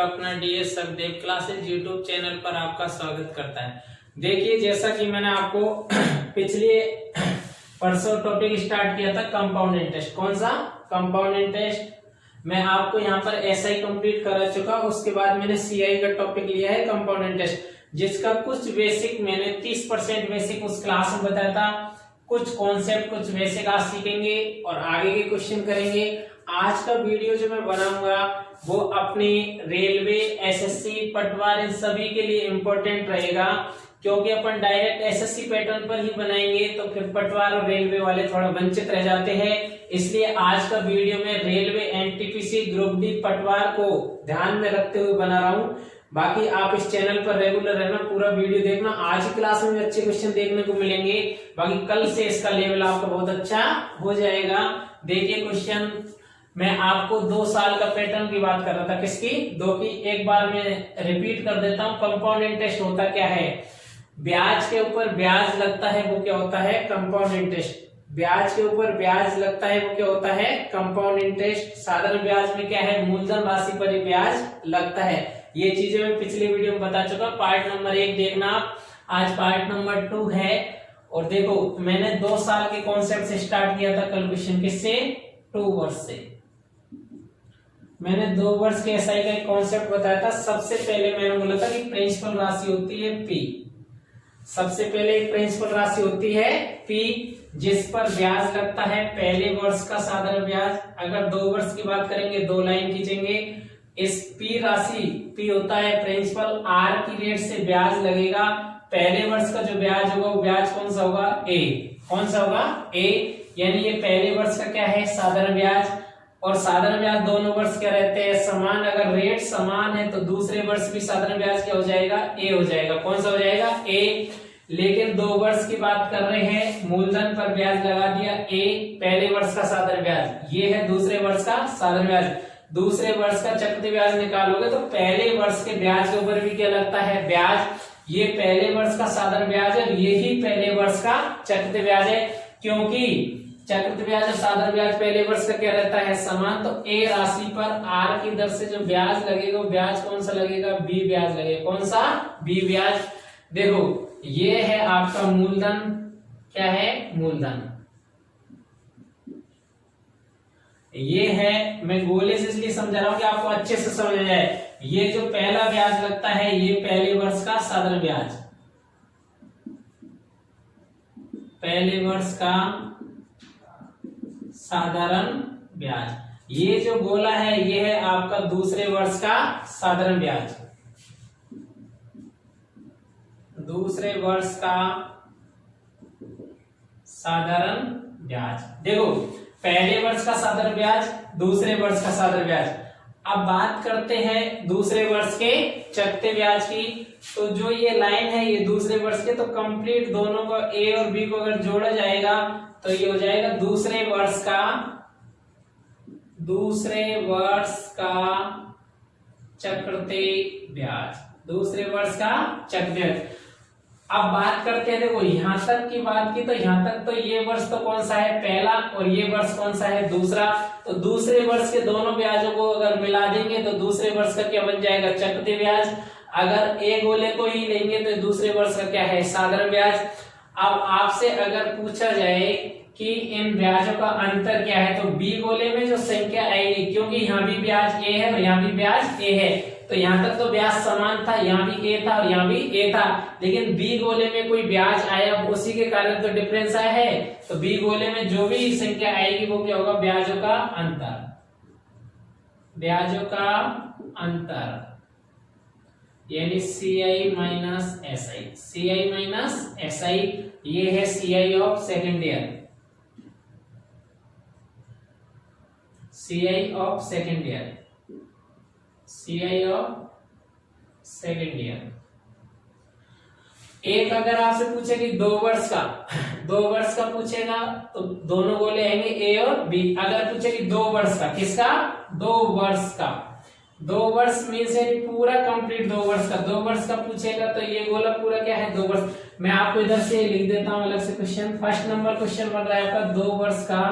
आपका अपना DS सरदेव classes YouTube channel पर आपका स्वागत करता है। देखिए, जैसा कि मैंने आपको पिछले परसों टॉपिक स्टार्ट किया था कंपाउंड इंटरेस्ट। कौन सा? Compound interest. मैं आपको यहाँ पर एसआई कंप्लीट करा चुका, उसके बाद मैंने सीआई का टॉपिक लिया है कंपाउंड इंटरेस्ट, जिसका कुछ बेसिक मैंने 30% बेसिक उस क्लास में बताया था। कुछ कॉन्सेप्ट कुछ बेसिक आज सीखेंगे और आगे के क्वेश्चन करेंगे। आज का वीडियो जो मैं बनाऊंगा वो अपनी रेलवे, एसएससी, पटवार इन सभी के लिए इम्पोर्टेंट रहेगा, क्योंकि अपन डायरेक्ट एसएससी पैटर्न पर ही बनाएंगे तो फिर पटवार और रेलवे वाले थोड़ा वंचित रह जाते हैं। इसलिए आज का वीडियो में रेलवे, एनटीपीसी, ग्रुप डी, पटवार को ध्यान में रखते हुए बना रहा हूं। बाकी आप इस चैनल पर रेगुलर रहना, पूरा वीडियो देखना। आज की क्लास में भी अच्छे क्वेश्चन देखने को मिलेंगे, बाकी कल से इसका लेवल आपका बहुत अच्छा हो जाएगा। देखिए क्वेश्चन, मैं आपको 2 साल का पैटर्न की बात कर रहा था। किसकी? 2 की। एक बार मैं रिपीट कर देता हूं। कंपाउंड इंटरेस्ट होता क्या है? ब्याज के ऊपर ब्याज लगता है, वो क्या होता है? Compound interest. ब्याज के ऊपर ब्याज लगता है, वो क्या होता है? Compound interest. साधारण ब्याज में क्या है? मूलधन राशि पर ही ब्याज लगता है। ये चीजें मैं पिछले वीडियो में बता चुका। पार्ट नंबर 1 देखना आप, आज पार्ट नंबर 2 है। और देखो, मैंने 2 साल के कॉन्सेप्ट से स्टार्ट किया था कल क्वेश्चन। किससे? 2 वर्ष से। मैंने 2 वर्ष के एसआई का एक कॉन्सेप्ट बताया था। सबसे पहले मैंने बोला था कि प्रिंसिपल राशि होती है पी। सबसे पहले एक प्रिंसिपल राशि होती है पी, जिस पर ब्याज लगता है पहले वर्ष का साधारण ब्याज। अगर 2 वर्ष की बात करेंगे, 2 लाइन खींचेंगे। इस पी राशि, पी होता है प्रिंसिपल, आर की रेट से ब्याज लगेगा। पहले वर्ष का जो ब्याज होगा वो ब्याज कौन सा होगा? ए। कौन सा होगा? ए। यानी ये पहले वर्ष का क्या है? साधारण ब्याज। और साधारण ब्याज दोनों वर्ष क्या रहते हैं? समान। अगर रेट समान है तो दूसरे वर्ष भी साधारण ब्याज क्या हो जाएगा? ए हो जाएगा। कौन सा हो जाएगा? ए। लेकिन 2 वर्ष की बात कर रहे हैं, मूलधन पर ब्याज लगा दिया ए, पहले वर्ष का साधारण ब्याज, ये है दूसरे वर्ष का साधारण ब्याज। दूसरे वर्ष का चक्रवृद्धि ब्याज निकालोगे तो पहले वर्ष के ब्याज के ऊपर भी क्या लगता है? ब्याज। ये पहले वर्ष का साधारण ब्याज है, यही पहले वर्ष का चक्रवृद्धि ब्याज है। क्योंकि चक्रवृद्धि ब्याज और साधारण ब्याज पहले वर्ष का क्या रहता है? समान। तो ए राशि पर आर की दर से जो ब्याज लगेगा वो ब्याज कौन सा लगेगा? बी ब्याज लगेगा। कौन सा? बी ब्याज। देखो, ये है आपका मूलधन। क्या है? मूलधन। ये है, मैं गोले से इसलिए समझा रहा हूं कि आपको अच्छे से समझ आ जाए। ये जो पहला ब्याज लगता है ये पहले वर्ष का साधारण ब्याज, पहले वर्ष का साधारण ब्याज। ये जो गोला है ये है आपका दूसरे वर्ष का साधारण ब्याज, दूसरे वर्ष का साधारण ब्याज। देखो, पहले वर्ष का साधारण ब्याज, दूसरे वर्ष का साधारण ब्याज। अब बात करते हैं दूसरे वर्ष के चक्रवृद्धि ब्याज की। तो जो ये लाइन है ये दूसरे वर्ष के, तो कंप्लीट दोनों को ए और बी को अगर जोड़ा जाएगा तो ये हो जाएगा दूसरे वर्ष का चक्रवृद्धि ब्याज, दूसरे वर्ष का चक्रवृद्धि ब्याज। अब बात करते हैं, देखो यहां तक की बात की तो यहां तक तो ये वर्ष तो कौन सा है? पहला। और ये वर्ष कौन सा है? दूसरा। तो दूसरे वर्ष के दोनों ब्याजों को अगर मिला देंगे तो दूसरे वर्ष का क्या बन जाएगा? चक्रवृद्धि ब्याज। अगर ए गोले को ही लेंगे तो दूसरे वर्ष का क्या है? साधारण ब्याज। अब आपसे अगर पूछा जाए कि इन ब्याजों का अंतर क्या है, तो बी गोले में जो संख्या आएगी, क्योंकि यहाँ भी ब्याज ए है और यहाँ भी ब्याज ए है, तो यहाँ तक तो ब्याज समान था, यहाँ भी ए था और यहाँ भी ए था। लेकिन बी गोले में कोई ब्याज आया, उसी के कारण तो डिफरेंस आया है। तो बी गोले में जो भी संख्या आएगी वो क्या होगा? ब्याजों का अंतर, ब्याजों का अंतर, यानी CI minus SI। CI minus SI, ये है CI of second year, CI of second year, CI of second year. एक अगर आपसे पूछे कि 2 वर्ष का पूछेगा तो दोनों गोले आएंगे ए और बी। अगर पूछे कि 2 वर्ष का, किसका? 2 वर्ष का। 2 वर्ष मीन्स पूरा कंप्लीट 2 वर्ष का। 2 वर्ष का पूछेगा तो ये गोला पूरा क्या है? 2 वर्ष। मैं आपको इधर से लिख देता हूं अलग से क्वेश्चन। फर्स्ट नंबर क्वेश्चन बन रहा है आपका 2 वर्ष का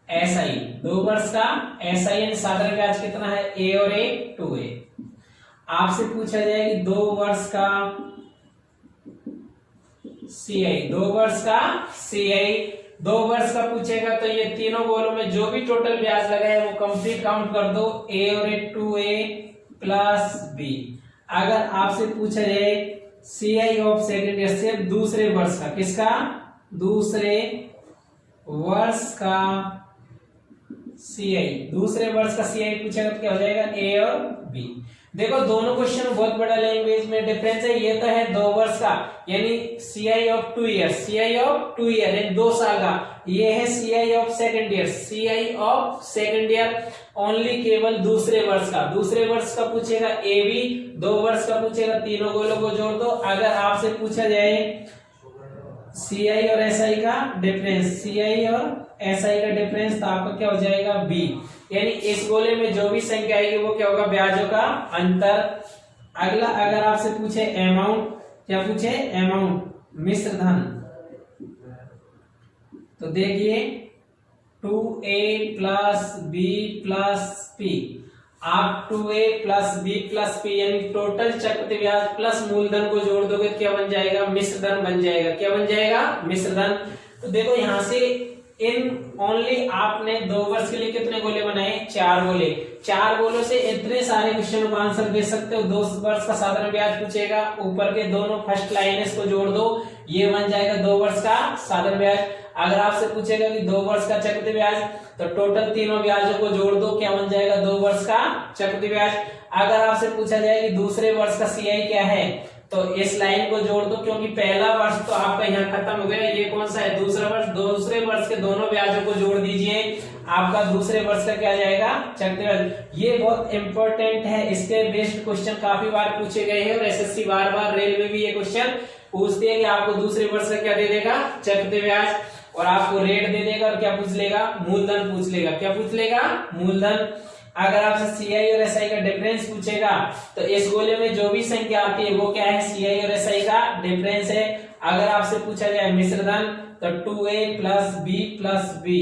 SI, 2 वर्ष का SI यानी साधारण ब्याज कितना है, A और A 2A। आपसे पूछा जाए कि 2 वर्ष का CI, 2 वर्ष का CI, 2 वर्ष का पूछेगा तो ये तीनों गोलों में जो भी टोटल ब्याज लगा है वो कंप्लीट काउंट कर दो, A और A 2A प्लस B। अगर आपसे पूछा जाए CI ऑफ सेकेंड ईयर, सिर्फ दूसरे वर्ष का, किसका, दूसरे वर्ष का CI, दूसरे वर्ष का CI पूछेगा तो क्या हो जाएगा, A और B। देखो दोनों क्वेश्चन में बहुत बड़ा लैंग्वेज में डिफरेंस है। ये तो है 2 वर्ष का यानी CI of 2 year, CI of 2 year यानी 2 साल का। ये है CI of second year, CI of second year only केवल दूसरे वर्ष का। दूसरे वर्ष का पूछेगा AB, 2 वर्ष का पूछेगा, तीनों गोलों को जोड़ दो। अगर आपसे पूछा जाए CI और SI का डिफरेंस, CI और SI का डिफरेंस, तो आपका क्या हो जाएगा, B। यानी इस गोले में जो भी संख्या आएगी वो क्या होगा, ब्याजों का अंतर। अगला अगर आपसे पूछे अमाउंट, क्या पूछे, अमाउंट, मिश्र धन, तो देखिए 2A plus B plus P, आप 2A plus B plus P यानी टोटल चक्रवृद्धि ब्याज प्लस मूलधन को जोड़ दोगे क्या बन जाएगा, मिश्र धन बन जाएगा। क्या बन जाएगा, मिश्र धन। तो देखो यहां से इन ओनली आपने 2 वर्ष के लिए कितने गोले बनाए, 4 गोले। 4 गोलों से इतने सारे क्वेश्चन का आंसर दे सकते हो। 2 वर्ष का साधारण ब्याज पूछेगा, ऊपर के दोनों फर्स्ट लाइन्स को जोड़ दो, ये बन जाएगा 2 वर्ष का साधारण ब्याज। अगर आपसे पूछेगा कि 2 वर्ष का चक्रवृद्धि ब्याज, तो टोटल तीनों ब्याजों को जोड़ दो, क्या बन जाएगा, 2 वर्ष का चक्रवृद्धि ब्याज। अगर आपसे पूछा जाए कि दूसरे वर्ष का CI क्या है, तो इस लाइन को जोड़ दो, क्योंकि पहला वर्ष तो आपका यहाँ खत्म हो गया। ये कौन सा है, दूसरा वर्ष। दूसरे वर्ष के दोनों ब्याजों को जोड़ दीजिए, आपका दूसरे वर्ष का क्या जाएगा, चक्रवृद्धि ब्याज। ये बहुत इंपॉर्टेंट है, इसके बेस्ड क्वेश्चन काफी बार पूछे गए हैं और SSC बार बार, रेलवे भी ये क्वेश्चन पूछते हैं कि आपको दूसरे वर्ष का क्या दे देगा, चक्रवृद्धि ब्याज, और आपको रेट दे देगा और क्या पूछ लेगा, मूलधन पूछ लेगा। क्या पूछ लेगा, मूलधन। अगर आपसे CI और SI का डिफरेंस पूछेगा तो इस गोले में जो भी संख्या आती है वो क्या है, CI और SI का डिफरेंस है। अगर आपसे पूछा जाए मिश्र धन, तो 2A plus B plus B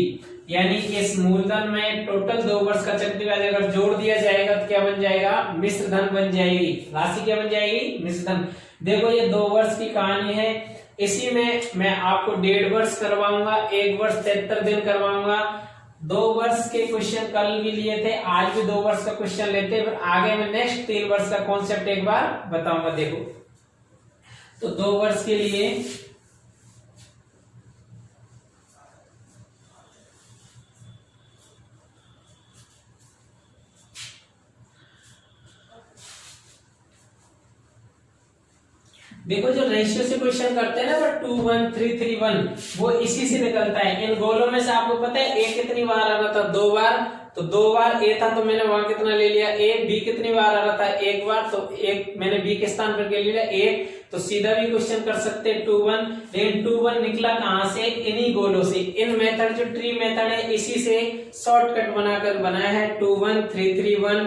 यानी इस मूलधन में टोटल 2 वर्ष का चक्रवृद्धि ब्याज अगर जोड़ दिया जाएगा तो क्या बन जाएगा, मिश्र धन बन जाएगी। राशि क्या बन जाएगी, मिश्र धन। देखो ये 2 वर्ष की कहानी है, इसी में मैं आपको 1.5 वर्ष करवाऊंगा, 1 वर्ष 73 दिन करवाऊंगा। 2 वर्ष के क्वेश्चन कल भी लिए थे, आज भी 2 वर्ष का क्वेश्चन लेते हैं, फिर आगे मैं नेक्स्ट 3 वर्ष का कॉन्सेप्ट एक बार बताऊंगा। देखो तो 2 वर्ष के लिए देखो जो रेशियो से क्वेश्चन करते हैं ना, 2 1 3 3 1, वो इसी से निकलता है। इन गोलों में से आपको पता है A कितनी बार आ रहा था, 2 बार। तो 2 बार A था तो मैंने वहां कितना ले लिया, A। B कितनी बार आ रहा था, 1 बार, तो 1 मैंने B के स्थान पर ले लिया 1। तो सीधा भी क्वेश्चन कर सकते हैं 2 1। लेकिन 2 1 निकला कहां से, इन्हीं गोलों से। इन मेथड जो ट्री मेथड है इसी से शॉर्टकट बनाकर बनाया है। 2 1 3 3 1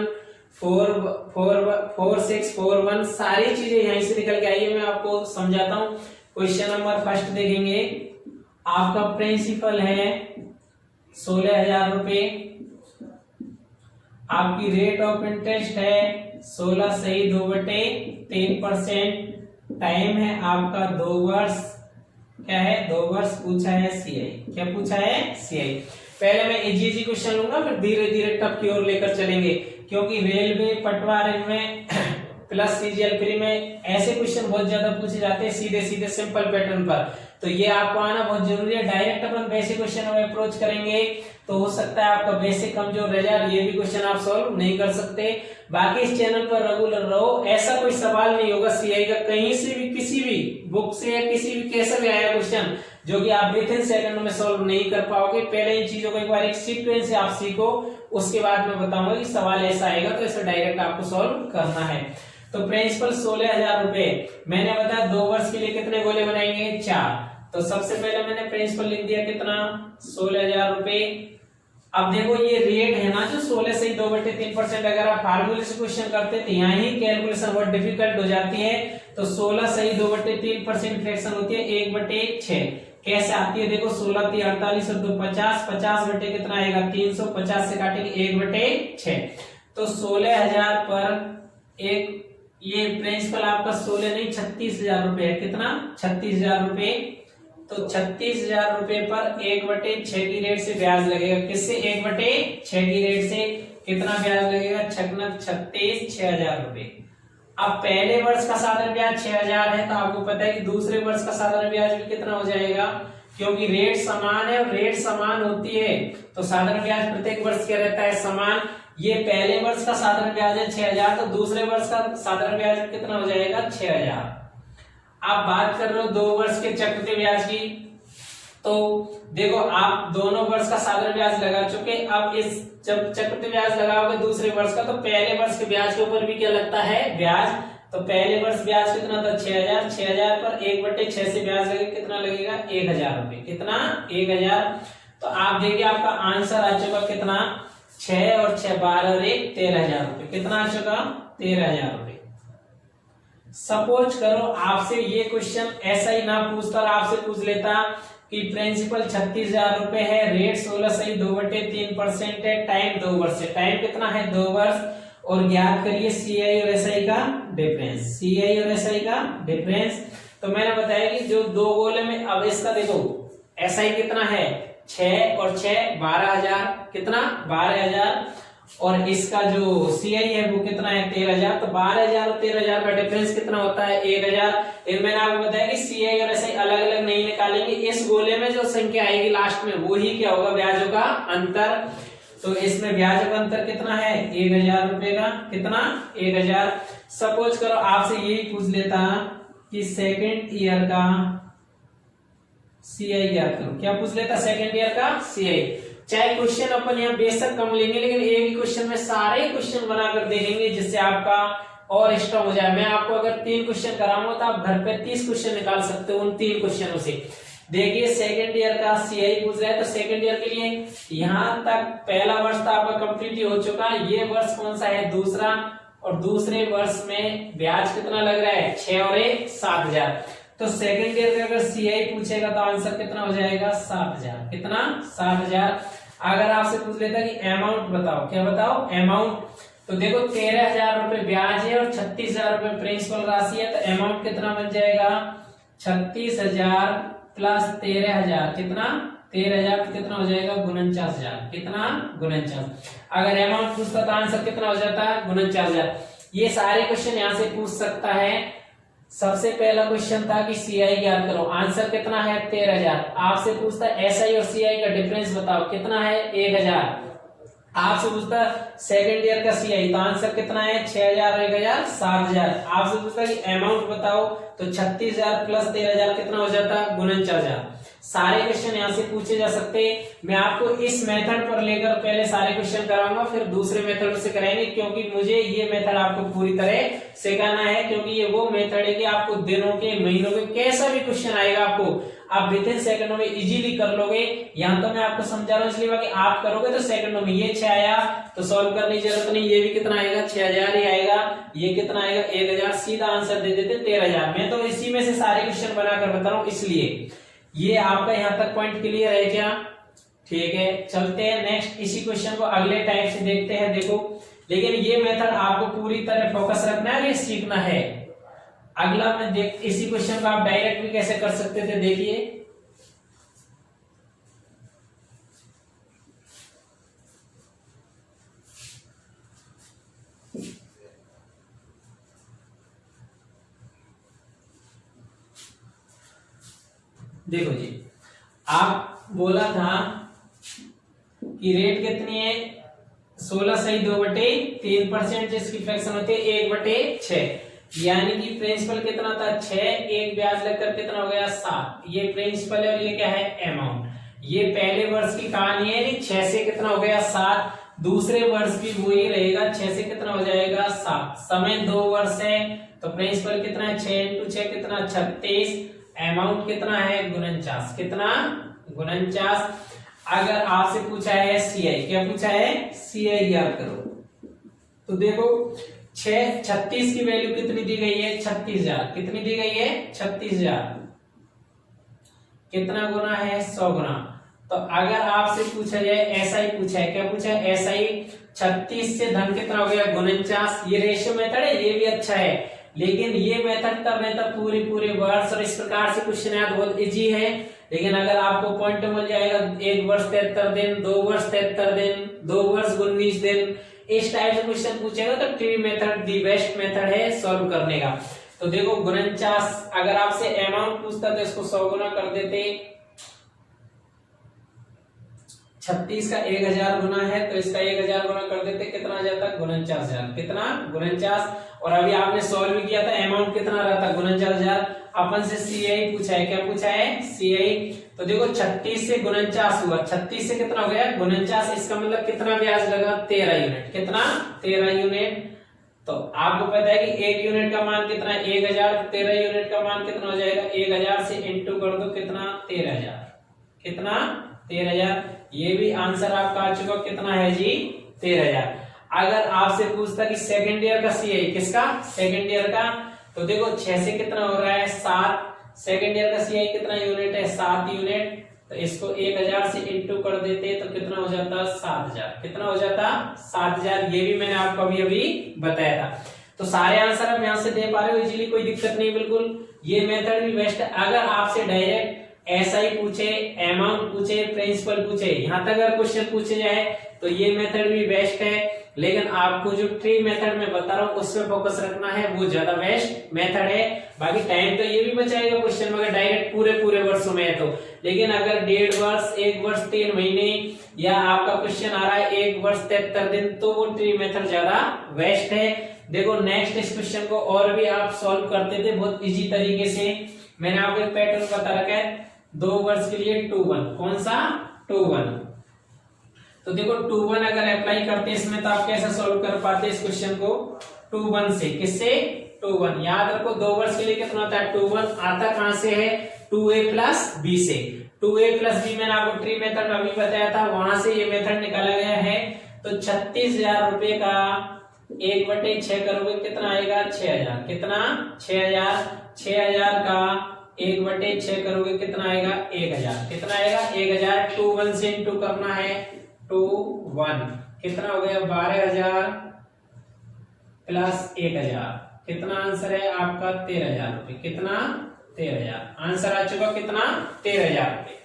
4 4 6 4 1, सारी चीजें यहीं से निकल के आई है। मैं आपको समझाता हूँ। क्वेश्चन नंबर फर्स्ट देखेंगे, आपका प्रिंसिपल है 16,000 रुपए, आपकी रेट ऑफ इंटरेस्ट है 16 सही 2/3%, टाइम है आपका 2 वर्ष। क्या है, 2 वर्ष। पूछा है CI, क्या पूछा है, CI। पहले मैं इजी क्वेश्चन लूंगा, फिर धीरे धीरे टफ की ओर लेकर चलेंगे, क्योंकि रेलवे, पटवार में प्लस CGL फ्री में ऐसे क्वेश्चन बहुत ज्यादा पूछे जाते हैं सीधे सीधे सिंपल पैटर्न पर। तो ये आपको आना बहुत जरूरी है। डायरेक्ट अपन बेसिक क्वेश्चन में अप्रोच करेंगे तो हो सकता है आपका बेसिक कमजोर रह जाए, ये भी क्वेश्चन आप सॉल्व नहीं कर सकते। बाकी इस चैनल पर रेगुलर रहो, ऐसा कोई सवाल नहीं होगा CI का कहीं से भी, किसी भी बुक से या किसी भी कैसे भी आया क्वेश्चन जो कि आप विद इन सेकंड में सॉल्व नहीं कर पाओगे। पहले इन चीजों को एक बार एक सीक्वेंस से आप सीखो, उसके बाद मैं बताऊंगा कि सवाल ऐसा आएगा तो इसे डायरेक्ट आपको सॉल्व करना है। तो प्रिंसिपल 16,000 रुपए, मैंने बताया 2 वर्ष के लिए कितने गोले बनाएंगे, 4। तो सबसे पहले मैंने प्रिंसिपल लिख दिया कितना, 16,000 रुपए। अब देखो ये रेट है ना जो 16 से 2/3%, अगर आप फार्मूले से क्वेश्चन करते तो यहाँ ही कैलकुलेशन बहुत डिफिकल्ट हो जाती है। तो 16 सही 2/3% फ्रैक्शन होती है 1/6। कैसे आती है देखो, 16 × 48 और 2 50, 50 बटे कितना आएगा 350 से काटेंगे 1/6, तो 16,000 पर एक, ये प्रिंसिपल आपका 16 नहीं 36,000 रुपए है, कितना 36,000 रुपए, तो 36,000 रुपए पर 1/6 की रेट से ब्याज लगेगा, किससे 1/6 की रेट से कितना ब्याज लगेगा 6,000 रुपए। अब पहले वर्ष का साधारण ब्याज 6,000 है, तो आपको पता है कि दूसरे वर्ष का साधारण ब्याज भी कितना हो जाएगा, क्योंकि रेट समान है और रेट समान होती है तो साधारण ब्याज प्रत्येक वर्ष क्या रहता है समान। ये पहले वर्ष का साधारण ब्याज है 6,000, तो दूसरे वर्ष का साधारण ब्याज कितना हो जाएगा 6,000। आप बात कर रहे हो 2 वर्ष के चक्रवृद्धि ब्याज की, तो देखो आप दोनों वर्ष का साधारण ब्याज लगा चुके, अब इस जब चक्रवृद्धि ब्याज लगाओगे दूसरे वर्ष का, तो पहले वर्ष के ब्याज के ऊपर भी क्या लगता है ब्याज, तो पहले वर्ष ब्याज कितना था 6,000, 6,000 पर 1/6 से ब्याज लगेगा, कितना लगेगा 1,000 रुपए, कितना 1,000। तो आप देखिए आपका आंसर आ चुका कितना 6 और 6 12 और 1 13,000 रुपए, कितना आ चुका 13,000 रुपए। सपोज करो आपसे ये क्वेश्चन ऐसा ही ना पूछता और आपसे पूछ लेता कि प्रिंसिपल 36,000 रुपए है, रेट 16 सही 2/3% है, टाइम 2 वर्ष है, टाइम कितना है 2 वर्ष, और ज्ञात करिए CI और SI का डिफरेंस, CI और SI का डिफरेंस। तो मैंने बताया कि जो 2 गोले में, अब इसका देखो SI कितना है 6 और 6 12,000, कितना 12,000, और इसका जो CI है वो कितना है 13,000, तो 12,000 और 13,000 का डिफरेंस कितना होता है 1,000। लेकिन मैंने आपको बताया कि CI और SI अलग अलग नहीं निकालेंगे, इस गोले में जो संख्या आएगी लास्ट में वो ही क्या होगा ब्याजों का अंतर। तो इसमें ब्याजों का अंतर कितना है 1,000 रुपए का, कितना 1,000। सपोज करो आपसे यही पूछ लेता कि सेकेंड ईयर का CI ज्ञात करो, क्या पूछ लेता सेकेंड ईयर का CI। चाहे क्वेश्चन अपन यहाँ बेशक कम लेंगे, लेकिन एक ही क्वेश्चन में सारे क्वेश्चन बनाकर देखेंगे जिससे आपका और स्ट्रॉन्ग हो जाए। मैं आपको अगर 3 क्वेश्चन कराऊंगा तो आप घर पे 30 क्वेश्चन निकाल सकते हो उन 3 क्वेश्चनों से। देखिए सेकेंड ईयर का CI पूछ रहा है, तो सेकेंड ईयर के लिए यहाँ तक पहला वर्ष तो आपका कंप्लीट ही हो चुका है, ये वर्ष कौन सा है दूसरा, और दूसरे वर्ष में ब्याज कितना लग रहा है 6 और 1 7,000। तो सेकेंड ईयर का अगर CI पूछेगा तो आंसर कितना हो जाएगा 7,000, कितना 7,000। अगर आपसे पूछ लेता कि अमाउंट बताओ, क्या बताओ अमाउंट, तो देखो 13,000 रुपए ब्याज है और 36,000 रुपए प्रिंसिपल राशि है, तो अमाउंट कितना बन जाएगा 36,000 प्लस 13,000, कितना 13,000 कितना हो जाएगा 49,000, कितना 49। अगर अमाउंट पूछता तो आंसर कितना हो जाता है 49,000। ये सारे क्वेश्चन यहाँ से पूछ सकता है। सबसे पहला क्वेश्चन था कि CI ज्ञात करो, आंसर कितना है 13,000। आपसे पूछता SI और CI का डिफरेंस बताओ, कितना है 1,000। आपसे पूछता सेकंड ईयर का CI, तो आंसर कितना है 6,000 और 1,000 7,000। आपसे पूछता कि अमाउंट बताओ, तो 36,000 प्लस 13,000 कितना हो जाता 49,000। सारे क्वेश्चन यहाँ से पूछे जा सकते हैं। मैं आपको इस मेथड पर लेकर पहले सारे क्वेश्चन कराऊंगा, फिर दूसरे मेथड से कराएंगे, क्योंकि मुझे ये मेथड आपको पूरी तरह सिखाना है, क्योंकि ये वो मेथड है कि आपको दिनों के महीनों के कैसा भी क्वेश्चन आएगा आपको आप विद इन सेकंडों में इजीली कर लोगे। यहाँ तो मैं आपको समझा रहा हूँ इसलिए कि आप करोगे तो सेकंडों में। ये 6 आया तो सॉल्व करने की जरूरत नहीं, ये भी कितना आएगा 6,000 ही आएगा, ये कितना आएगा 1,000, सीधा आंसर दे देते 13,000। मैं तो इसी में से सारे क्वेश्चन बनाकर बता रहा हूँ, इसलिए ये आपका यहाँ तक पॉइंट क्लियर है क्या? ठीक है, चलते हैं नेक्स्ट, इसी क्वेश्चन को अगले टाइप से देखते हैं। देखो, लेकिन ये मेथड आपको पूरी तरह फोकस रखना है, ये सीखना है। अगला में देख, इसी क्वेश्चन को आप डायरेक्ट भी कैसे कर सकते थे, देखिए देखो जी, आप बोला था कि रेट कितनी है 16 सही 2/3%, जिसकी फ्रैक्शन होती है 1/6, यानी कि प्रिंसिपल कितना था 6, एक ब्याज लगकर कितना हो गया 7। ये प्रिंसिपल है और ये क्या है अमाउंट। ये पहले वर्ष की कहानी है, 6 से कितना हो गया 7। दूसरे वर्ष भी वही रहेगा, 6 से कितना हो जाएगा 7। समय 2 वर्ष है, तो प्रिंसिपल कितना है 6 × 6 कितना 36, अमाउंट कितना है 49, कितना 49। अगर आपसे पूछा है CI, क्या पूछा है CI ज्ञात करो, तो देखो 36 की वैल्यू कितनी दी गई है 36,000, कितनी दी गई है 36,000। कितना गुना है 100 गुना। तो अगर आपसे पूछा जाए ऐसा ही पूछा है, क्या पूछा है ऐसा ही 36 से धन कितना हो गया 49, ये रेशियो मेथड है, ये भी अच्छा है, लेकिन ये मेथड तब है तब पूरे वर्ष और इस प्रकार से क्वेश्चन याद बहुत इजी है। लेकिन अगर आपको पॉइंट मिल जाएगा 1 वर्ष 73 दिन, 2 वर्ष 73 दिन, 2 वर्ष 19 दिन, इस टाइप से क्वेश्चन पूछेगा तो tree method the best method है सॉल्व करने का। तो देखो 49, अगर आपसे अमाउंट पूछता तो इसको 100 गुना कर देते, 36 का 1000 गुना है तो इसका 1000 गुना कर देते, कितना आ जाता 49,000, कितना 49। और अभी आपने सॉल्व भी किया था, अमाउंट कितना रहता 49,000। अपन से CI पूछा है, क्या पूछा है CI। तो देखो 36 से 49 हुआ, 36 से कितना हो गया 49, इसका मतलब कितना ब्याज लगा 13 यूनिट, कितना 13 यूनिट। तो आपको पता है कि 1 यूनिट का मान कितना है 1000, 13 यूनिट का मान कितना हो जाएगा 1000 से इंटू कर दो, कितना 13,000, कितना 13,000। ये भी आंसर आपका आ चुका, कितना है जी 13,000। अगर आपसे पूछता कि सेकंड ईयर का CI, किसका सेकंड ईयर का, तो देखो 6 से कितना हो रहा है 7, सेकंड ईयर का CI कितना यूनिट है 7 यूनिट, तो इसको 1000 से इंटू कर देते तो कितना हो जाता 7000, कितना हो जाता 7000। ये भी मैंने आपको अभी अभी बताया था। तो सारे आंसर आप यहां से दे पा रहे हो इजीली, कोई दिक्कत नहीं, बिल्कुल ये मेथड भी बेस्ट है। अगर आपसे डायरेक्ट ऐसा ही पूछे, अमाउंट पूछे, प्रिंसिपल पूछे, यहां तक अगर क्वेश्चन पूछे जाए तो ये मेथड भी बेस्ट है। लेकिन आपको जो ट्री मेथड में बता रहा हूं उस पर फोकस रखना है, वो ज्यादा बेस्ट मेथड है। बाकी टाइम तो ये भी बचाएगा क्वेश्चन में अगर डायरेक्ट पूरे वर्षों में है तो। लेकिन अगर 1.5 वर्ष, 1 वर्ष 3 महीने या आपका क्वेश्चन आ रहा है 1 वर्ष 73 दिन, तो वो ट्री मेथड ज्यादा बेस्ट है। देखो नेक्स्ट इस क्वेश्चन को और भी आप सॉल्व करते थे बहुत इजी तरीके से। मैंने आपको एक पैटर्न बता रखा है 2 वर्ष के लिए 2-1, कौन सा 2-1। तो देखो 2-1 अगर अप्लाई करते हैं इसमें तो आप कैसे सॉल्व कर पाते इस क्वेश्चन को 2-1 से, किससे 2-1। याद रखो 2 वर्ष के लिए कितना होता है 2-1, आता कहां से है 2a प्लस b से। 2a प्लस b मैंने आपको ट्री मेथड अभी बताया था, वहां से ये मेथड निकाला गया है। तो 36,000 रुपए का 1/6 करोगे कितना आएगा 6,000, कितना 6,000। 6,000 का 1/6 करोगे कितना आएगा 1,000, कितना आएगा 1,000। 2-1 से इंटू करना है 2-1, कितना हो गया 12,000 प्लस 1,000, कितना आंसर है आपका 13,000 रुपए, कितना 13,000 आंसर आ चुका, कितना 13,000 रुपए।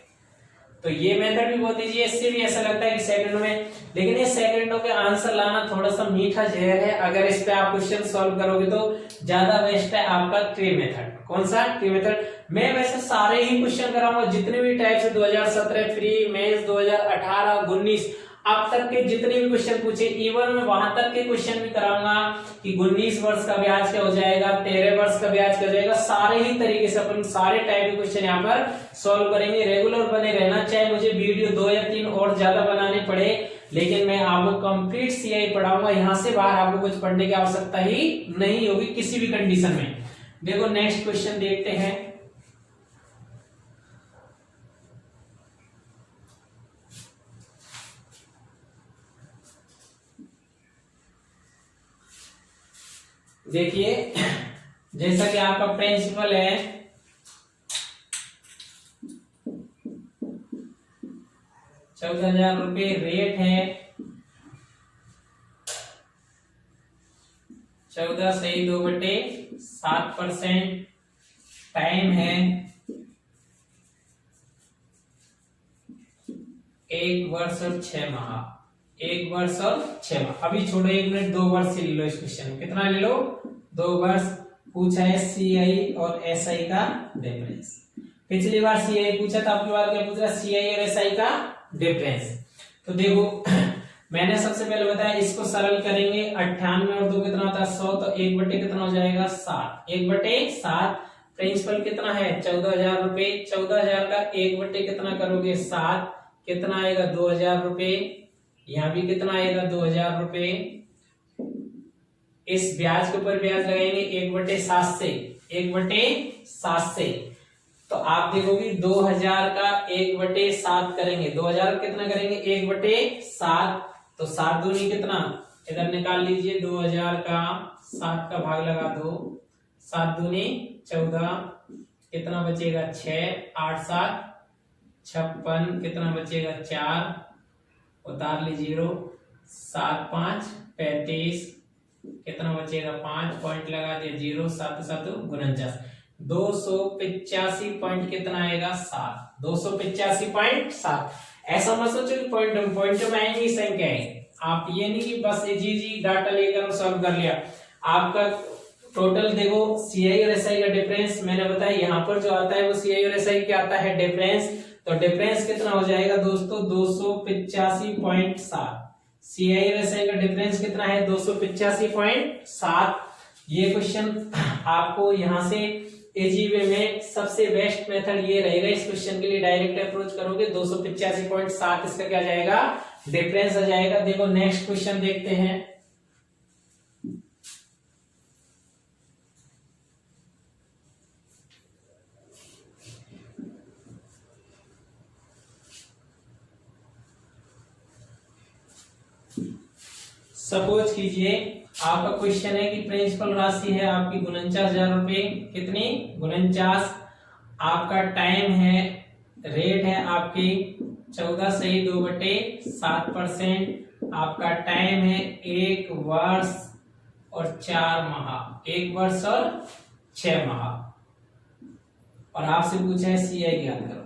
तो ये मेथड भी बहुत ईजी है, इससे भी ऐसा लगता है कि सेकंड में, लेकिन ये सेकंडों के आंसर लाना थोड़ा सा मीठा जहर है। अगर इस पे आप क्वेश्चन सॉल्व करोगे तो ज्यादा बेस्ट है आपका ट्री मेथड। कौन सा ट्री मेथड। मैं वैसे सारे ही क्वेश्चन कराऊंगा जितने भी टाइप से 2017 प्री मेंस, 2018 19 अब तक के जितने भी क्वेश्चन पूछे, इवन मैं वहां तक के क्वेश्चन भी कराऊंगा कि 19 वर्ष का ब्याज क्या हो जाएगा, 13 वर्ष का ब्याज क्या हो जाएगा। सारे ही तरीके से अपन सारे टाइप के क्वेश्चन यहाँ पर सॉल्व करेंगे। रेगुलर बने रहना, चाहे मुझे वीडियो 2 या 3 और ज्यादा बनाने पड़े, लेकिन मैं आपको कंप्लीट CI पढ़ाऊंगा। यहाँ से बाहर आपको कुछ पढ़ने की आवश्यकता ही नहीं होगी किसी भी कंडीशन में। देखो नेक्स्ट क्वेश्चन देखते हैं। देखिए जैसा कि आपका प्रिंसिपल है 14,000 रुपये रेट है, 14 सही 2/7%, टाइम है 1 वर्ष और 6 माह, 1 वर्ष और 6 माह। अभी छोड़ो 1 मिनट, 2 वर्ष से ले लो इस क्वेश्चन में, कितना ले लो 2 वर्ष। पूछा है CI और SI का डिफरेंस। पिछली बार CI पूछा था, आपकी बार क्या पूछ रहा है CI और SI का डिफरेंस। तो देखो मैंने सबसे पहले बताया इसको सरल करेंगे, 98 और 2 कितना होता है 100, तो 1/, कितना हो जाएगा 7, 1/7। प्रिंसिपल कितना है 14,000 रुपए, 14,000 का 1/, कितना करोगे 7, कितना आएगा 2,000 रुपए। यहाँ भी कितना आएगा 2,000 रुपए। इस ब्याज के ऊपर ब्याज लगाएंगे 1/7 से, 1/7 से। तो आप देखोगे 2,000 का 1/7 करेंगे, 2,000 कितना करेंगे 1/7, तो 7 दूनी कितना, इधर निकाल लीजिए 2,000 का 7 का भाग लगा दो, 7 दूनी 14, कितना बचेगा 6, 8 7 56 कितना बचेगा 4, उतार ली 0, 7 5 35 कितना बचेगा 5, पॉइंट लगा दिया 0, 7 7 49, 285 पॉइंट कितना आएगा 7, 285.7। ऐसा मत सोचो कि पॉइंट में आएंगी संख्या है, आप ये नहीं कि बस जी डाटा लेकर सॉल्व कर लिया। आपका टोटल देखो सीआई और एसआई का डिफरेंस मैंने बताया, यहाँ पर जो आता है वो सीआई और एसआई क्या आता है डिफरेंस, तो डिफरेंस कितना हो जाएगा दोस्तों 285.7। सीआई और एसआई का डिफरेंस कितना है 285.7। ये क्वेश्चन आपको यहाँ से इजी वे में सबसे बेस्ट मेथड ये रहेगा, इस क्वेश्चन के लिए डायरेक्ट अप्रोच करोगे 285.7 इसका क्या जाएगा डिफरेंस आ जाएगा। देखो नेक्स्ट क्वेश्चन देखते हैं। सपोज कीजिए आपका क्वेश्चन है कि प्रिंसिपल राशि है आपकी 49,000 रुपए, कितनी 49, आपका टाइम है, रेट है आपकी 14/2/7%, आपका टाइम है 1 वर्ष और 4 माह, 1 वर्ष और 6 माह, और आपसे पूछा है सीआई ज्ञात करो।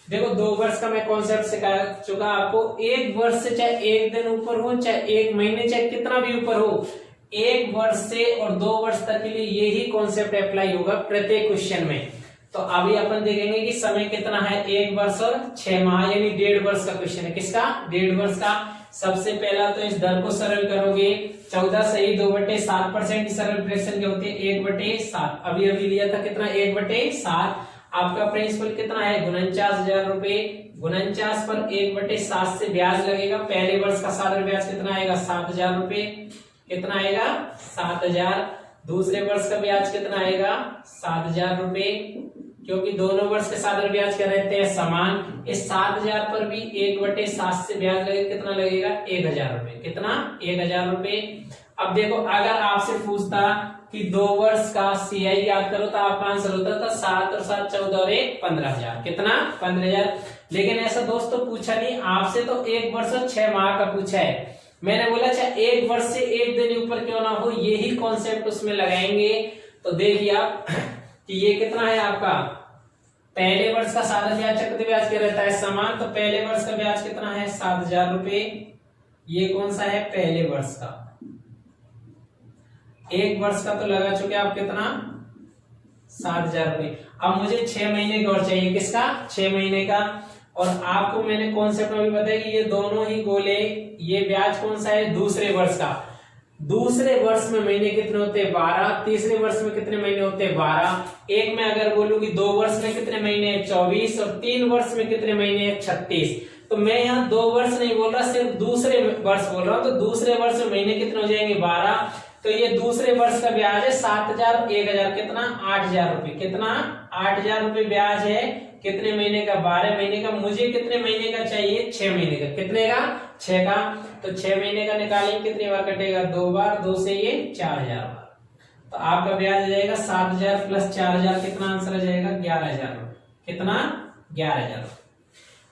देखो 2 वर्ष का मैं कॉन्सेप्ट सिखा चुका आपको, 1 वर्ष से चाहे 1 दिन ऊपर हो, चाहे 1 महीने, चाहे कितना भी ऊपर हो, 1 वर्ष से और 2 वर्ष तक के लिए यही कॉन्सेप्ट अप्लाई होगा प्रत्येक क्वेश्चन में। तो अभी अपन देखेंगे कि समय कितना है 1 वर्ष और 6 माह, यानी 1.5 वर्ष का क्वेश्चन है। किसका 1.5 वर्ष का। सबसे पहला तो इस दर को सरल करोगे, 14/2/7% की सरल फ्रैक्शन क्या होती है 1/7। अभी लिया था कितना 1/7। आपका प्रिंसिपल कितना है 49,000 रुपए, 49 पर 1/7 से ब्याज लगेगा। पहले वर्ष का साधारण ब्याज कितना आएगा 7,000 रुपए, कितना आएगा 7,000। दूसरे वर्ष का ब्याज कितना आएगा 7,000 रुपए, क्योंकि दोनों वर्ष के साधारण ब्याज क्या रहते हैं समान। इस 7,000 पर भी 1/7 से ब्याज लगेगा, कितना लगेगा 1,000 रुपए, कितना 1,000 रुपए। अब देखो अगर आपसे पूछता कि 2 वर्ष का सीआई याद करो तो आपका आंसर होता था 7 और 7 14 और 1 15,000, कितना 15,000। लेकिन ऐसा दोस्तों पूछा नहीं आपसे, तो 1 वर्ष और 6 माह का पूछा है। मैंने बोला चाहे 1 वर्ष से 1 दिन ऊपर क्यों ना हो, यही कॉन्सेप्ट उसमें लगाएंगे। तो देखिए आप कि ये कितना है आपका पहले वर्ष का साधारण ब्याज चक्रवृद्धि ब्याज क्या रहता है समान, तो पहले वर्ष का ब्याज कितना है 7,000 रुपए। ये कौन सा है पहले वर्ष का। 1 वर्ष का तो लगा चुके आप कितना 7,000 रुपए। अब मुझे 6 महीने का और चाहिए, किसका 6 महीने का। और आपको मैंने कॉन्सेप्ट में भी बताया कि ये दोनों ही गोले, ये ब्याज कौन सा है दूसरे वर्ष का। दूसरे वर्ष में महीने कितने होते हैं 12, तीसरे वर्ष में कितने महीने होते हैं 12। एक में अगर बोलूं कि 2 वर्ष में कितने महीने हैं 24, और 3 वर्ष में कितने महीने हैं 36। तो मैं यहाँ 2 वर्ष नहीं बोल रहा, सिर्फ दूसरे वर्ष बोल रहा हूँ। तो दूसरे वर्ष में महीने कितने हो जाएंगे 12। तो ये दूसरे वर्ष का ब्याज है 7,000 और 1,000, कितना 8,000 रुपए, कितना 8,000 रुपए ब्याज है। कितने महीने का 12 महीने का। मुझे कितने महीने का चाहिए 6 महीने का, कितने का 6 का। तो 6 महीने का निकालेंगे कितनी बार कटेगा 2 बार, 2 से ये 4,000 बार। तो आपका ब्याज आ जाएगा 7,000 प्लस 4,000, कितना आंसर आ जाएगा 11,000 रुपए, कितना 11,000 रुपए।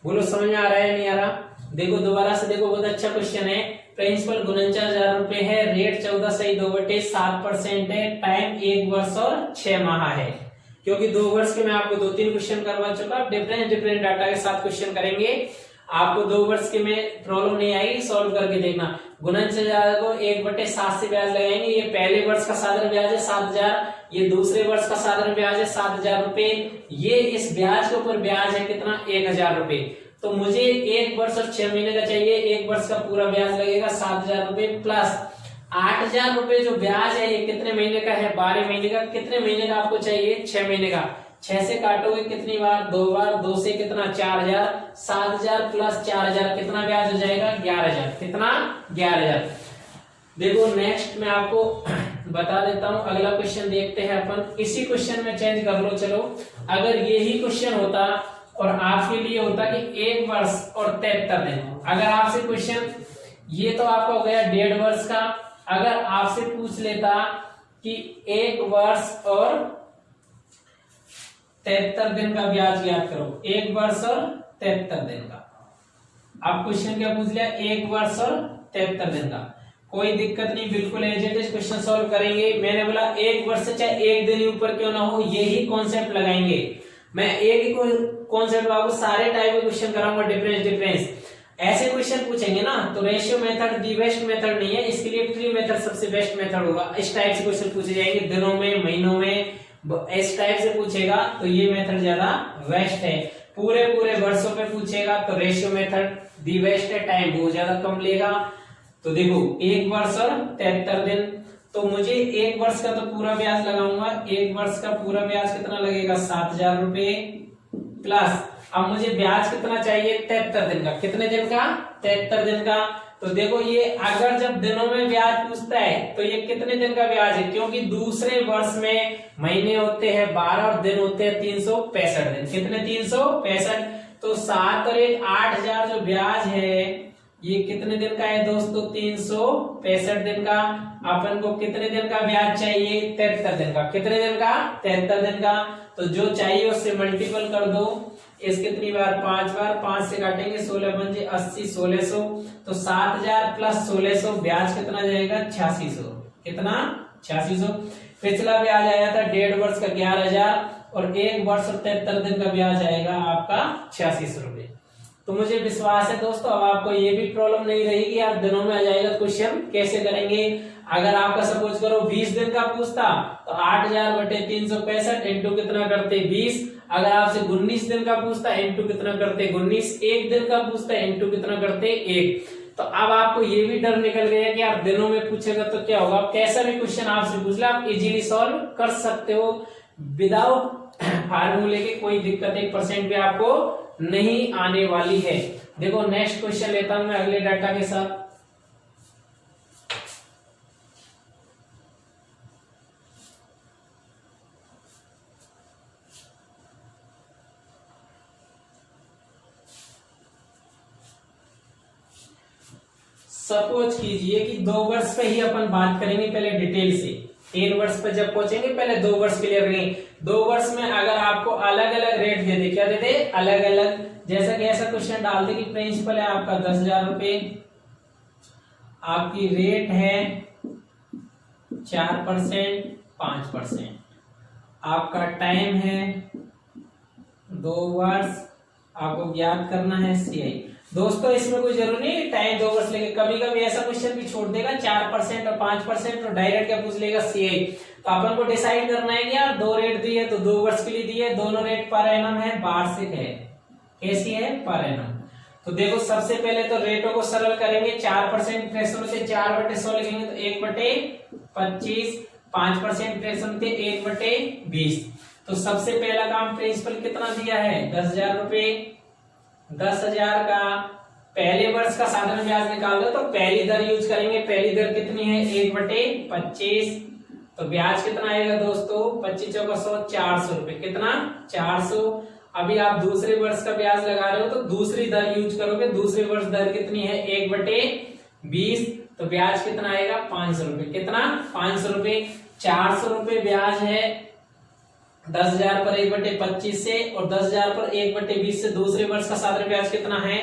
बोलो समझ में आ रहा है नहीं आ रहा। देखो दोबारा से देखो, बहुत अच्छा क्वेश्चन है। प्रिंसिपल 49,000 रुपए है, रेट 14/2/7% है, टाइम 1 वर्ष और 6 माह है। क्योंकि 2 वर्ष के मैं आपको 2-3 क्वेश्चन करवा चुका, डिफरेंट डाटा के साथ क्वेश्चन करेंगे। आपको 2 वर्ष के में प्रॉब्लम नहीं आएगी, सॉल्व करके देखना। 49,000 को 1/7 से ब्याज लगाएंगे। ये पहले वर्ष का साधारण ब्याज है 7,000, ये दूसरे वर्ष का साधारण ब्याज है 7,000 रुपए। ये इस ब्याज के ऊपर ब्याज है कितना 1,000 रुपए। तो मुझे 1 वर्ष और 6 महीने का चाहिए। 1 वर्ष का पूरा ब्याज लगेगा 7,000 रुपए प्लस 8,000 रुपए जो ब्याज है ये कितने महीने का है 12 महीने का। कितने महीने का आपको चाहिए 6 महीने का। 6 से काटोगे कितनी बार 2 बार, 2 से कितना 4,000, 7,000 प्लस 4,000 कितना ब्याज हो जाएगा 11,000, कितना 11,000। देखो नेक्स्ट मैं आपको बता देता हूं, अगला क्वेश्चन देखते हैं अपन। इसी क्वेश्चन में चेंज कर लो। चलो अगर यही क्वेश्चन होता और आपके लिए होता कि 1 वर्ष और 73 दिन, अगर आपसे क्वेश्चन ये तो आपका हो गया 1.5 वर्ष का। अगर आपसे पूछ लेता कि 1 वर्ष और 73 दिन का ब्याज ज्ञात करो। 1 वर्ष और 73 दिन का। अब क्वेश्चन क्या पूछ लिया, 1 वर्ष और 73 दिन का। कोई दिक्कत नहीं, बिल्कुल as it is question solve करेंगे। मैंने बोला 1 वर्ष से चाहे 1 दिन ऊपर क्यों ना हो, यही कॉन्सेप्ट लगाएंगे। मैं एक ही कॉन्सेप्ट आपको सारे टाइप के क्वेश्चन कराऊंगा, डिफरेंस। ऐसे क्वेश्चन पूछेंगे ना तो ratio method the best method नहीं है, इसके लिए ट्री मेथड सबसे बेस्ट मेथड होगा। इस टाइप से क्वेश्चन पूछे जाएंगे, दिनों में, महीनों में, इस टाइप से पूछेगा तो ये मेथड ज्यादा बेस्ट है। पूरे वर्षों पे पूछेगा तो रेशियो मेथड दी बेस्ट है, टाइम बहुत ज्यादा कम लेगा। तो देखो 1 वर्ष और 73 दिन, तो मुझे 1 वर्ष का तो पूरा ब्याज लगाऊंगा। 1 वर्ष का पूरा ब्याज कितना लगेगा, 7,000 रुपए प्लस अब मुझे ब्याज कितना चाहिए, 73 दिन का। कितने दिन का, 73 दिन का। तो देखो ये अगर जब दिनों में ब्याज पूछता है तो ये कितने दिन का ब्याज है, क्योंकि दूसरे वर्ष में महीने होते हैं 12 और दिन होते हैं 365 दिन। कितने, 365। तो 7 और 1 8,000 जो ब्याज है ये कितने दिन का है दोस्तों, 365 दिन का। अपन को कितने दिन का ब्याज चाहिए, 73 दिन का। कितने दिन का, 73 दिन का। तो जो चाहिए उससे मल्टीपल कर दो। इस कितनी बार, 5 बार, 5 से काटेंगे 16 बन जाए 80, 1600। तो 7,000 प्लस 1600 ब्याज कितना जाएगा, 8600। कितना, 8600। पिछला ब्याज आया था 1.5 वर्ष का 11,000 और 1 वर्ष और 73 दिन का ब्याज आएगा आपका 8600 रुपए। तो मुझे विश्वास है दोस्तों अब आपको ये भी प्रॉब्लम नहीं रहेगी, आप दिनों में आ जाएगा। क्वेश्चन कैसे करेंगे, अगर आपका सपोज करो 20 दिन का पूछता तो 8,000 बटे 365 इंटू कितना करते, 20। अगर आपसे 19 दिन का पूछता इंटू कितना करते, 19। 1 दिन का पूछता इंटू कितना करते, 1। तो अब आपको ये भी डर निकल गया कि आप दिनों में पूछेगा तो क्या होगा। कैसा भी क्वेश्चन आपसे पूछ ले आप इजीली सॉल्व कर सकते हो विदाउट फार्मूले के, कोई दिक्कत 1% भी आपको नहीं आने वाली है। देखो नेक्स्ट क्वेश्चन लेता हूं मैं अगले डाटा के साथ। सपोज कीजिए कि 2 वर्ष पे ही अपन बात करेंगे पहले डिटेल से। 3 वर्ष पे जब पहुंचेंगे पहले 2 वर्ष क्लियर करेंगे। 2 वर्ष में अगर आपको अलग अलग रेट दे दे, क्या दे दे, अलग अलग। जैसा कि ऐसा क्वेश्चन डालते कि प्रिंसिपल है आपका 10,000 रुपए, आपकी रेट है 4%, 5%, आपका टाइम है 2 वर्ष, आपको ज्ञात करना है CI। दोस्तों इसमें कोई जरूरी नहीं टाइम 2 वर्ष लेके, कभी कभी ऐसा क्वेश्चन भी छोड़ देगा 4% और 5% और डायरेक्ट क्या पूछ लेगा, CI। तो अपन को डिसाइड करना है कि यार 2 रेट दी है तो 2 वर्ष के लिए दी है, दोनों रेट पर एनम है, वार्षिक है। कैसी है, पर एनम। तो देखो सबसे पहले तो रेटों को सरल करेंगे। 4% थ्रेशोल्ड से 4/100 लिखेंगे तो 1/25, 5% थ्रेशोल्ड थे 1/20। तो सबसे पहला काम प्रिंसिपल कितना दिया है, 10,000 रुपए। 10,000 का पहले वर्ष का साधारण ब्याज निकाल दो तो पहली दर यूज करेंगे। पहली दर कितनी है, 1/25। तो ब्याज कितना आएगा दोस्तों, 25 चौका 100, 400 रुपए। कितना, 400। अभी आप दूसरे वर्ष का ब्याज लगा रहे हो तो दूसरी दर यूज करोगे। दूसरे वर्ष दर कितनी है, 1/20। तो ब्याज कितना आएगा, 500 रुपए। कितना, 500 रुपए। 400 रुपए ब्याज है 10,000 पर 1/25 से, और 10,000 पर 1/20 से दूसरे वर्ष का साधारण ब्याज कितना है,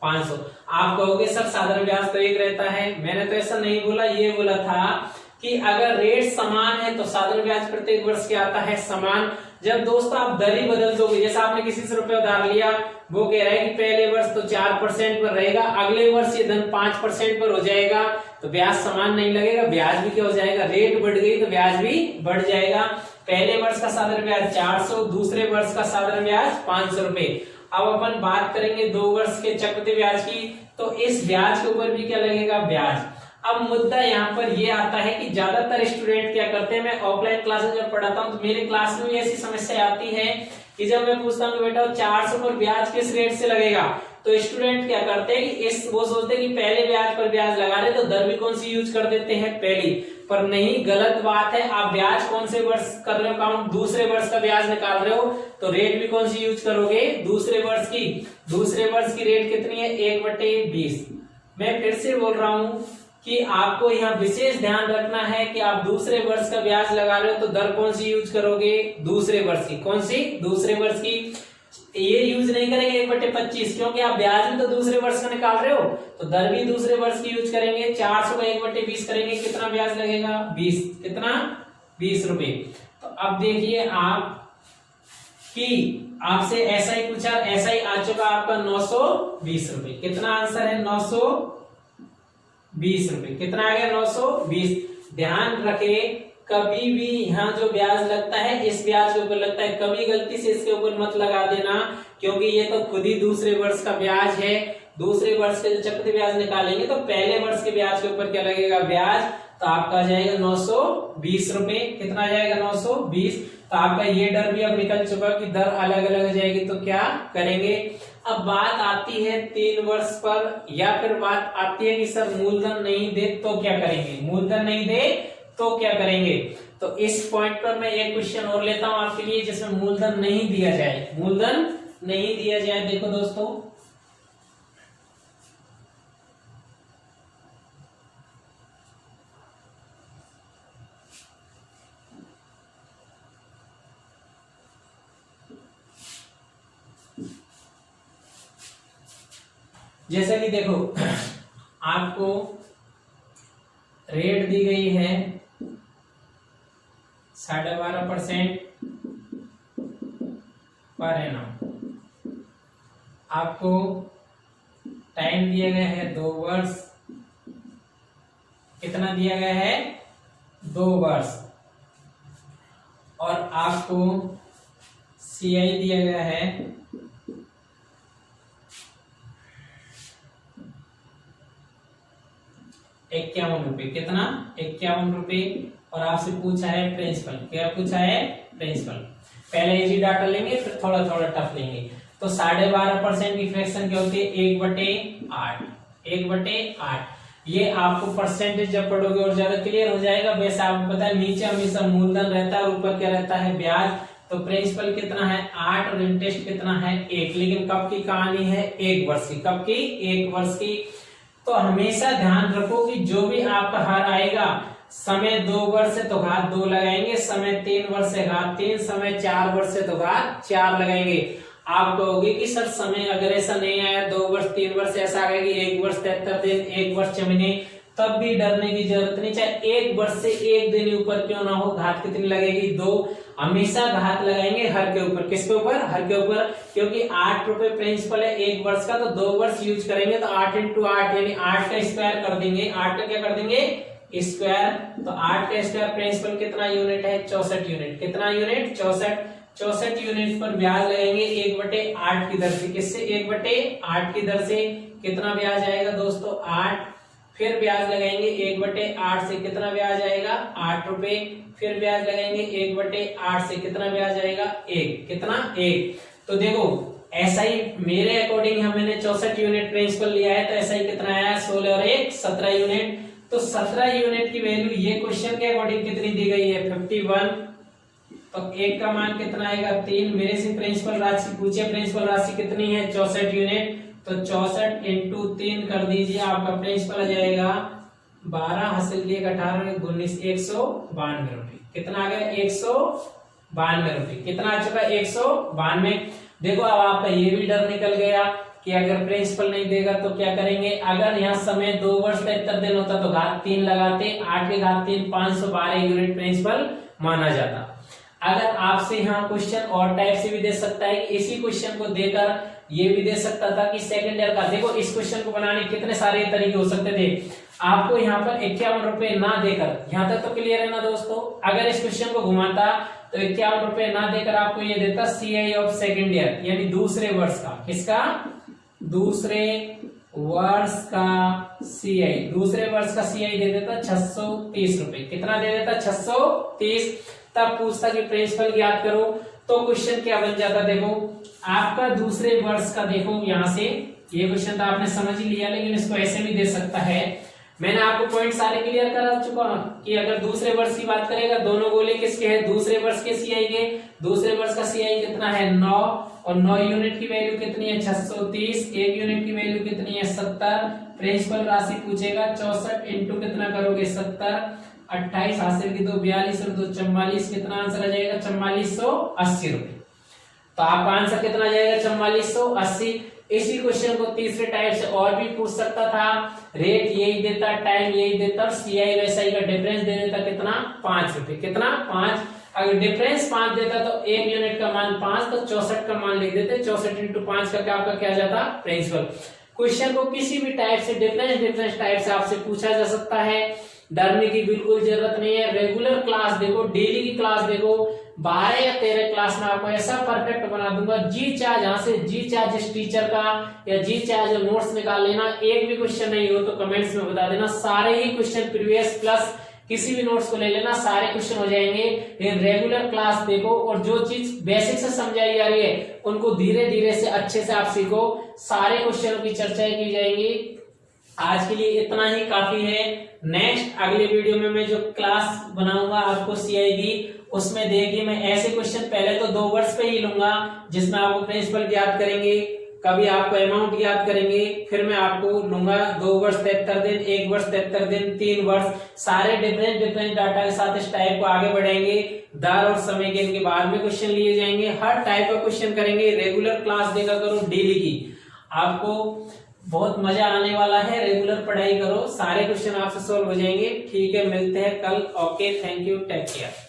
500। आप कहोगे सर साधारण ब्याज तो एक रहता है। मैंने तो ऐसा नहीं बोला, ये बोला था कि अगर रेट समान है तो साधारण ब्याज प्रत्येक वर्ष क्या आता है, समान। जब दोस्तों आप दर ही बदल दोगे, जैसा आपने किसी से रुपए उधार लिया, वो कह रहा है कि पहले वर्ष तो 4% पर रहेगा, अगले वर्ष ये धन 5% पर हो जाएगा, तो ब्याज समान नहीं लगेगा, ब्याज भी क्या हो जाएगा, रेट बढ़ गई तो ब्याज भी बढ़ जाएगा। पहले वर्ष का साधारण ब्याज 400, दूसरे वर्ष का साधारण ब्याज 500 रुपए। अब अपन बात करेंगे 2 वर्ष के चक्रवृद्धि ब्याज की, तो इस ब्याज के ऊपर भी क्या लगेगा, ब्याज। अब मुद्दा यहाँ पर ये आता है कि ज्यादातर स्टूडेंट क्या करते हैं, मैं ऑफलाइन क्लासेस जब पढ़ाता हूँ तो मेरे क्लास में भी ऐसी समस्या आती है कि जब मैं पूछता हूँ बेटा 400 पर ब्याज किस रेट से लगेगा, तो स्टूडेंट क्या करते हैं कि वो सोचते हैं कि पहले ब्याज पर ब्याज लगा रहे तो दर भी कौन सी यूज कर देते हैं, पहली। पर नहीं, गलत बात है। आप ब्याज कौन से वर्ष कर रहे हो काउंट, दूसरे वर्ष का ब्याज निकाल रहे हो तो रेट भी कौन सी यूज करोगे, दूसरे वर्ष की। दूसरे वर्ष की रेट कितनी है, 1/20। मैं फिर से बोल रहा हूं कि आपको यहाँ विशेष ध्यान रखना है कि आप दूसरे वर्ष का ब्याज लगा रहे हो तो दर कौन सी यूज करोगे, दूसरे वर्ष की। कौन सी, दूसरे वर्ष की। ये यूज नहीं करेंगे 1/25, क्योंकि आप ब्याज भी तो दूसरे वर्ष का निकाल रहे हो, तो दर भी दूसरे वर्ष की यूज करेंगे। 400 का 1/20 करेंगे, कितना ब्याज लगेगा, 20। कितना, 20 रुपए। तो अब देखिए आप कि आपसे ऐसा ही पूछा, ऐसा ही आ चुका आपका 920 रुपए। कितना आंसर है, 920 रुपए। कितना आ गया, 920। ध्यान रखे कभी भी यहाँ जो ब्याज लगता है इस ब्याज के ऊपर लगता है, कभी गलती से इसके ऊपर मत लगा देना, क्योंकि ये तो खुद ही दूसरे वर्ष का ब्याज है। दूसरे वर्ष के जो चक्रवृद्धि ब्याज निकालेंगे तो पहले वर्ष के ब्याज के ऊपर क्या लगेगा, ब्याज। तो आपका आ जाएगा 920 रुपए। कितना आ जाएगा, 920। तो आपका ये डर भी अब निकल चुका कि दर अलग अलग हो जाएगी तो क्या करेंगे। अब बात आती है 3 वर्ष पर, या फिर बात आती है कि सर मूलधन नहीं दे तो क्या करेंगे, मूलधन नहीं दे तो क्या करेंगे। तो इस पॉइंट पर मैं एक क्वेश्चन और लेता हूं आपके लिए जिसमें मूलधन नहीं दिया जाए, मूलधन नहीं दिया जाए। देखो दोस्तों, जैसा कि देखो आपको रेट दी गई है 12.5% पर एनम। आपको टाइम दिया गया है 2 वर्ष। कितना दिया गया है, 2 वर्ष। और आपको CI दिया गया है 51 रुपए। कितना, 51 रुपए। और आपसे पूछा है प्रिंसिपल। क्या पूछा है, प्रिंसिपल। पहले इजी डाटा लेंगे फिर थोड़ा थोड़ा टफ लेंगे। तो 12.5% की फ्रैक्शन क्या होती है, 1/8। 1/8 ये आपको परसेंटेज जब पढ़ोगे और ज्यादा क्लियर हो जाएगा। वैसे आपको पता है नीचे हमेशा मूलधन रहता है और ऊपर क्या रहता है, ब्याज। तो प्रिंसिपल कितना है, 8 और इंटरेस्ट कितना है, 1। लेकिन कब की कहानी है, 1 वर्ष की। कब की, 1 वर्ष की। तो हमेशा ध्यान रखो कि जो भी आपका हर आएगा, समय 2 वर्ष है तो घात 2 लगाएंगे, समय 3 वर्ष है घात 3, समय 4 वर्ष है तो घात 4 लगाएंगे। आप कहोगे कि सर समय अगर ऐसा नहीं आया, 2 वर्ष 3 वर्ष ऐसा आ गया कि 1 वर्ष 73 दिन, 1 वर्ष 6 महीने, तब भी डरने की जरूरत नहीं। चाहे 1 वर्ष से 1 दिन ऊपर क्यों ना हो, घात कितनी लगेगी, 2। हमेशा घात लगाएंगे हर के ऊपर। किसके ऊपर, हर के ऊपर। क्योंकि 8 रुपए प्रिंसिपल है 1 वर्ष का, तो 2 वर्ष यूज करेंगे तो 8 × 8 यानी 8 का स्क्वायर कर देंगे। 8 का क्या कर देंगे, स्क्वायर। तो 8 का स्क्वायर प्रिंसिपल कितना यूनिट है, 64 यूनिट। कितना यूनिट, 64 यूनिट पर ब्याज लगाएंगे 1/8 की दर से। किससे, 1/8 की दर से। कितना ब्याज आएगा दोस्तों, 8। फिर ब्याज लगाएंगे 1/8 से। कितना ब्याज आएगा, 8 रुपए। फिर ब्याज लगाएंगे 1/8 से। कितना ब्याज आएगा, 1। कितना, 1। तो देखो ऐसा ही मेरे अकॉर्डिंग मैंने 64 यूनिट प्रिंसिपल लिया है, तो ऐसा ही कितना आया, 16 और 1 17 यूनिट। तो 17 यूनिट की वैल्यू ये क्वेश्चन के अकॉर्डिंग कितनी दी गई है, 51। तो 1 का मान कितना आएगा, 3। मेरे से प्रिंसिपल राशि पूछे, प्रिंसिपल राशि कितनी है, 64 यूनिट। तो 64 × 3 कर दीजिए, आपका प्रिंसिपल आ जाएगा 12 हासिल किए 18 19 192 रुपए। कितना आ गया, 192 रुपए। कितना आ चुका, 192। देखो अब आपका ये भी डर निकल गया कि अगर प्रिंसिपल नहीं देगा तो क्या करेंगे। अगर यहाँ समय 2 वर्ष 73 दिन होता तो घात 3 लगाते, 8 के घात 3 512 यूनिट प्रिंसिपल माना जाता। अगर आपसे यहाँ क्वेश्चन और टाइप से भी दे सकता है कि इसी क्वेश्चन को देकर ये भी दे सकता था कि सेकंड ईयर का। देखो इस क्वेश्चन को बनाने कितने सारे तरीके हो सकते थे। आपको यहाँ पर 51 रुपए ना देकर, यहाँ तक तो क्लियर है ना दोस्तों। अगर इस क्वेश्चन को घुमाता तो 51 रुपए ना देकर आपको ये देता CI ऑफ सेकंड ईयर, यानी दूसरे वर्ष का। किसका, दूसरे वर्ष का CI। दूसरे वर्ष का CI दे देता 630 रुपए। कितना दे देता, 630। तब पूछता कि प्रिंसिपल ज्ञात करो, तो क्वेश्चन क्या बन जाता, देखो आपका दूसरे वर्ष का। देखो यहां से ये क्वेश्चन तो आपने समझ ही लिया, लेकिन इसको ऐसे भी दे सकता है, मैंने आपको पॉइंट सारे क्लियर करा चुका कि अगर दूसरे वर्ष की बात करेगा, दोनों गोले किसके हैं, दूसरे वर्ष के सीआई के। दूसरे वर्ष का सीआई कितना है 9, और 9 यूनिट की वैल्यू कितनी है 630, 1 यूनिट की वैल्यू कितनी है 70। प्रिंसिपल राशि पूछेगा 64 इंटू कितना करोगे 70, 28 हासिल की 2 42 और 2 44, कितना आंसर आ जाएगा 4480 रुपए। तो आपका आंसर कितना जाएगा 4480। इसी क्वेश्चन को तीसरे टाइप से और भी पूछ सकता था, रेट यही देता, टाइम यही देता, और सीआई और एसआई का डिफरेंस दे देता कितना 5 रुपए, कितना 5। अगर डिफरेंस 5 देता तो 1 यूनिट का मान 5, तो 64 का मान लिख देते, 64 इंटू 5 करके आपका क्या जाता प्रिंसिपल। क्वेश्चन को किसी भी टाइप से डिफरेंस टाइप से आपसे पूछा जा सकता है, डरने की बिल्कुल जरूरत नहीं है। रेगुलर क्लास देखो, डेली की क्लास देखो, 12 या 13 क्लास में आपको ऐसा परफेक्ट बना दूंगा। जी चाहे जहां से जी चाहे जिस टीचर का या जी चाहे जो नोट्स निकाल लेना, एक भी क्वेश्चन नहीं हो तो कमेंट्स में बता देना, सारे ही क्वेश्चन प्रीवियस प्लस किसी भी नोट्स को ले लेना, सारे क्वेश्चन हो जाएंगे। लेकिन रेगुलर क्लास देखो और जो चीज बेसिक से समझाई जा रही है उनको धीरे धीरे से अच्छे से आप सीखो, सारे क्वेश्चनों की चर्चाएं की जाएंगी। आज के लिए इतना ही काफी है। नेक्स्ट अगले वीडियो में मैं जो क्लास बनाऊंगा आपको सीआई की, उसमें देखिए मैं ऐसे क्वेश्चन पहले तो 2 वर्ष पे ही लूंगा, जिसमें आपको प्रिंसिपल याद करेंगे, कभी आपको अमाउंट याद करेंगे, फिर मैं आपको लूंगा 2 वर्ष 73 दिन, 1 वर्ष 73 दिन, 3 वर्ष, सारे डिफरेंट डाटा के साथ इस टाइप को आगे बढ़ाएंगे। दर और समय के इनके बाद में क्वेश्चन लिए जाएंगे, हर टाइप का क्वेश्चन करेंगे। रेगुलर क्लास देखा करो डेली की, आपको बहुत मजा आने वाला है। रेगुलर पढ़ाई करो, सारे क्वेश्चन आपसे सॉल्व हो जाएंगे। ठीक है, मिलते हैं कल। Okay, thank you, take care.